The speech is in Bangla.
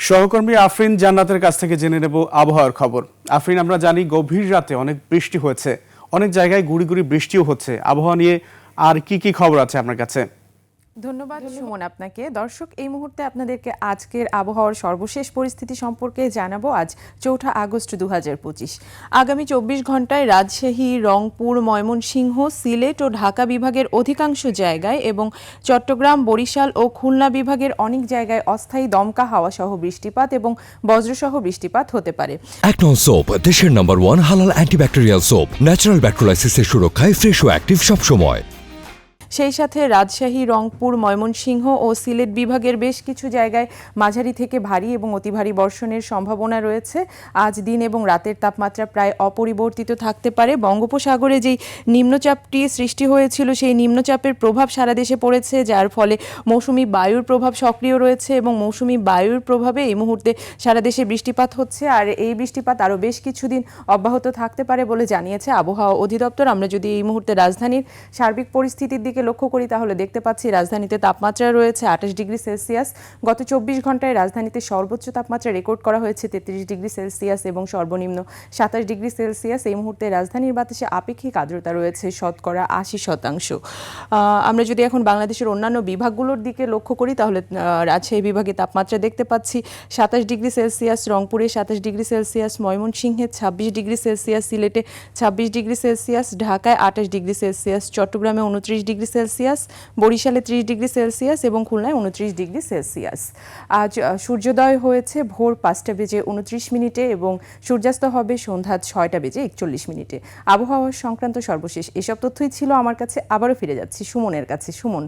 সহকর্মী আফরিন জান্নাতের কাছ থেকে জেনে নেব আবহাওয়ার খবর। আফরিন, আমরা জানি গভীর রাতে অনেক বৃষ্টি হয়েছে, অনেক জায়গায় গুড়ি গুড়ি বৃষ্টিও হচ্ছে। আবহাওয়া নিয়ে আর কি খবর আছে আপনার কাছে? ধন্যবাদ সুমন আপনাকে। দর্শক, এই মুহূর্তে আপনাদেরকে আজকের আবহাওয়ার সর্বশেষ পরিস্থিতি সম্পর্কে জানাবো। আজ 4 আগস্ট 2025। আগামী 24 ঘন্টায় রাজশাহী, রংপুর, ময়মনসিংহ, সিলেট ও ঢাকা বিভাগের অধিকাংশ জায়গায় এবং চট্টগ্রাম, বরিশাল ও খুলনা বিভাগের অনেক জায়গায় অস্থায়ী দমকা হাওয়া সহ বৃষ্টিপাত এবং বজ্রসহ বৃষ্টিপাত হতে পারে। অ্যাকনন সোপ, দেশের নম্বর 1 হালাল অ্যান্টিব্যাকটেরিয়াল সোপ, ন্যাচারাল ব্যাকটেরিয়ালাইসিসের সুরক্ষায় ফ্রেশ ও অ্যাক্টিভ সবসময়। সেই সাথে রাজশাহী, রংপুর, ময়মনসিংহ ও সিলেট বিভাগের বেশ কিছু জায়গায় মাঝারি থেকে ভারী এবং অতি ভারী বর্ষণের সম্ভাবনা রয়েছে। আজ দিন এবং রাতের তাপমাত্রা প্রায় অপরিবর্তিত থাকতে পারে। বঙ্গোপসাগরে যেই নিম্নচাপটি সৃষ্টি হয়েছিল, সেই নিম্নচাপের প্রভাব সারা দেশে পড়েছে, যার ফলে মৌসুমি বায়ুর প্রভাব সক্রিয় রয়েছে এবং মৌসুমি বায়ুর প্রভাবে এই মুহূর্তে সারা দেশে বৃষ্টিপাত হচ্ছে। আর এই বৃষ্টিপাত আরও বেশ কিছুদিন অব্যাহত থাকতে পারে বলে জানিয়েছে আবহাওয়া অধিদপ্তর। আমরা যদি এই মুহূর্তে রাজধানীর সার্বিক পরিস্থিতির দিকে লক্ষ্য করি তাহলে দেখতে পাচ্ছি রাজধানীতে তাপমাত্রা রয়েছে 28 ডিগ্রি সেলসিয়াস। গত 24 ঘন্টায় রাজধানীতে সর্বোচ্চ তাপমাত্রা রেকর্ড করা হয়েছে 33 ডিগ্রি সেলসিয়াস এবং সর্বনিম্ন 27 ডিগ্রি সেলসিয়াস। এই মুহূর্তে রাজধানীর বাতাসে আপেক্ষিক আর্দ্রতা রয়েছে 80%। আমরা যদি এখন বাংলাদেশের অন্যান্য বিভাগগুলোর দিকে লক্ষ্য করি তাহলে রাজশাহী বিভাগে তাপমাত্রা দেখতে পাচ্ছি 27 ডিগ্রি সেলসিয়াস, রংপুরে 27 ডিগ্রি সেলসিয়াস, ময়মনসিংহে 26 ডিগ্রি সেলসিয়াস, সিলেটে 26 ডিগ্রি সেলসিয়াস, ঢাকায় 28 ডিগ্রি সেলসিয়াস, চট্টগ্রামে 29 ডিগ্রি সেলসিয়াস, বরিশালে 30 ডিগ্রি সেলসিয়াস এবং খুলনায় 29 ডিগ্রি সেলসিয়াস। আজ সূর্যোদয় হয়েছে ভোর 5:29 এবং সূর্যাস্ত হবে সন্ধ্যা 6:41। আবহাওয়া সংক্রান্ত সর্বশেষ এসব তথ্যই ছিল আমার কাছে। আবারও ফিরে যাচ্ছি সুমনের কাছে। সুমন।